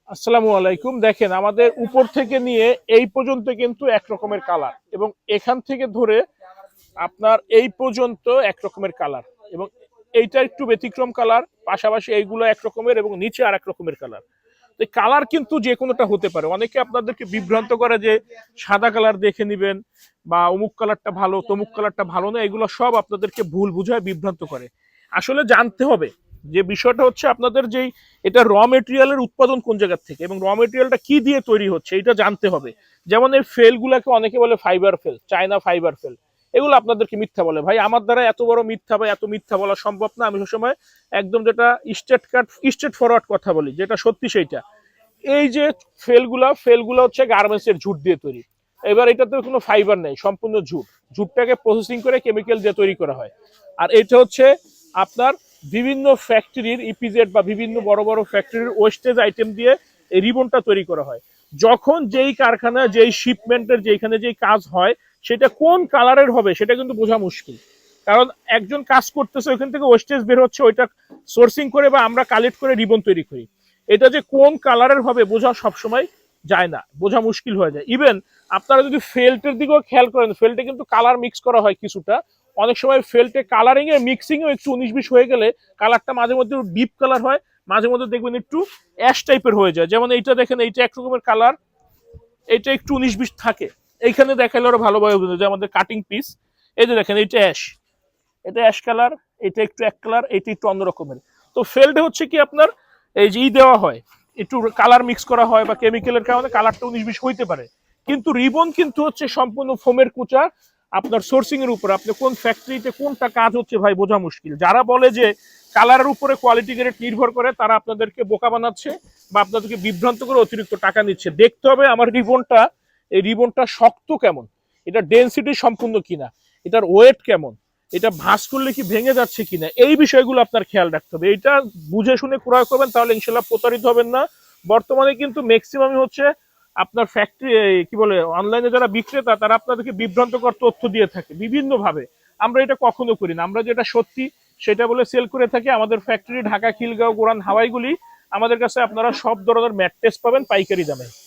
আসসালামু আলাইকুম। দেখেন আমাদের উপর থেকে নিয়ে এই পর্যন্ত কিন্তু এক রকমের কালার, এবং এখান থেকে ধরে আপনার এই পর্যন্ত এক রকমের কালার, এবং এইটা একটু ব্যতিক্রম কালার, পাশাপাশি এইগুলো এক রকমের এবং নিচে আর এক রকমের কালার। তো কালার কিন্তু যে কোনোটা হতে পারে। অনেকে আপনাদেরকে বিভ্রান্ত করে যে সাদা কালার দেখে নিবেন বা অমুক কালারটা ভালো তমুক কালারটা ভালো না, এগুলো সব আপনাদেরকে ভুল বুঝায় বিভ্রান্ত করে। আসলে জানতে হবে যে বিষয়টা হচ্ছে আপনাদের যেই এটা র মেটেরিয়ালের উৎপাদন কোন জায়গা থেকে এবং র মেটেরিয়ালটা কি দিয়ে তৈরি হচ্ছে এটা জানতে হবে। যেমন এই ফেলগুলোকে অনেকে বলে fibre fail, China fibre fail, এগুলো আপনাদেরকে মিথ্যা বলে। ভাই আমার দ্বারা এত বড় মিথ্যা বা এত মিথ্যা বলা সম্ভব না। আমি সবসময় একদম যেটা স্ট্রেট ফরওয়ার্ড কথা বলি, যেটা সত্যি সেইটা। এই যে ফেলগুলো হচ্ছে গার্মেন্টস এর ঝুট দিয়ে তৈরি। এবার এটাতে কোনো ফাইবার নেই, সম্পূর্ণ ঝুট। ঝুটটাকে প্রসেসিং করে কেমিক্যাল দিয়ে তৈরি করা হয়। আর এটা হচ্ছে আপনার বিভিন্ন ফ্যাক্টরির ইপিজেড বা বিভিন্ন বড় বড় ফ্যাক্টরির ওয়েস্টেজ আইটেম দিয়ে এই রিবনটা তৈরি করা হয়। যখন যেই কারখানা যেই শিপমেন্টের যেখানে যেই কাজ হয়, সেটা কোন কালারের হবে সেটা কিন্তু বোঝা মুশকিল। কারণ একজন কাজ করতেছে, ওইখান থেকে ওয়েস্টেজ বের হচ্ছে, ওইটা সোর্সিং করে বা আমরা কালেক্ট করে রিবন তৈরি করি। এটা যে কোন কালারের হবে বোঝা সবসময় যায় না, বোঝা মুশকিল হয়ে যায়। ইভেন আপনারা যদি ফেল্টের দিকেও খেয়াল করেন, ফেল্টে কিন্তু কালার মিক্স করা হয় কিছুটা। অনেক সময় ফেল্টে কালারিং এ মিক্সিং এও একটু 19-20 হয়ে গেলে কালারটা মাঝে মধ্যে ডিপ কালার হয়, মাঝে মধ্যে দেখবেন একটু অ্যাশ টাইপের হয়ে যায়। যেমন এইটা দেখেন, এইটা এক রকমের কালার, এইটা একটু 19-20 থাকে। এইখানে দেখালে ওরা ভালোভাবে বুঝে যে আমাদের কাটিং পিস। এই যে দেখেন, এইটা অ্যাশ, এটা অ্যাশ কালার, এটা একটু এক কালার, এটা একটু অন্য রকমের। তো ফেল্ডে হচ্ছে কি আপনার এই যে দেওয়া হয়, একটু কালার মিক্স করা হয় বা কেমিক্যালের কারণে কালারটা 19-20 হইতে পারে। কিন্তু রিবন কিন্তু হচ্ছে সম্পূর্ণ ফোমের কুচা। আপনার সোর্সিং এর উপর আপনি কোন ফ্যাক্টরিতে কোনটা কাজ হচ্ছে ভাই বোঝা মুশকিল। যারা বলে যে কালারের উপরে কোয়ালিটি গ্রেড নির্ভর করে, তারা আপনাদেরকে বোকা বানাচ্ছে বা আপনাদেরকে বিভ্রান্ত করে অতিরিক্ত টাকা নিচ্ছে। দেখতে হবে আমার রিবনটা, এই রিবনটা শক্ত কেমন, এটা ডেনসিটি সম্পূর্ণ কিনা, এটার ওয়েট কেমন, এটা ভাঁজ করলে কি ভেঙে যাচ্ছে কিনা, এই বিষয়গুলো আপনার খেয়াল রাখতে হবে। এটা বুঝে শুনে ক্রয় করবেন, তাহলে ইনশাল্লাহ প্রতারিত হবেন না। বর্তমানে কিন্তু ম্যাক্সিমামই হচ্ছে আপনার ফ্যাক্টরি, কি বলে, অনলাইনে যারা বিক্রেতা, তারা আপনাদেরকে বিভ্রান্তকর তথ্য দিয়ে থাকে বিভিন্ন ভাবে। আমরা এটা কখনো করি না। আমরা যেটা সত্যি সেটা বলে সেল করে থাকি। আমাদের ফ্যাক্টরি ঢাকা, খিলগাঁও, গোরান, হাওয়াইগুলি। আমাদের কাছে আপনারা সব ধরনের ম্যাট্রেস পাবেন পাইকারি দামে।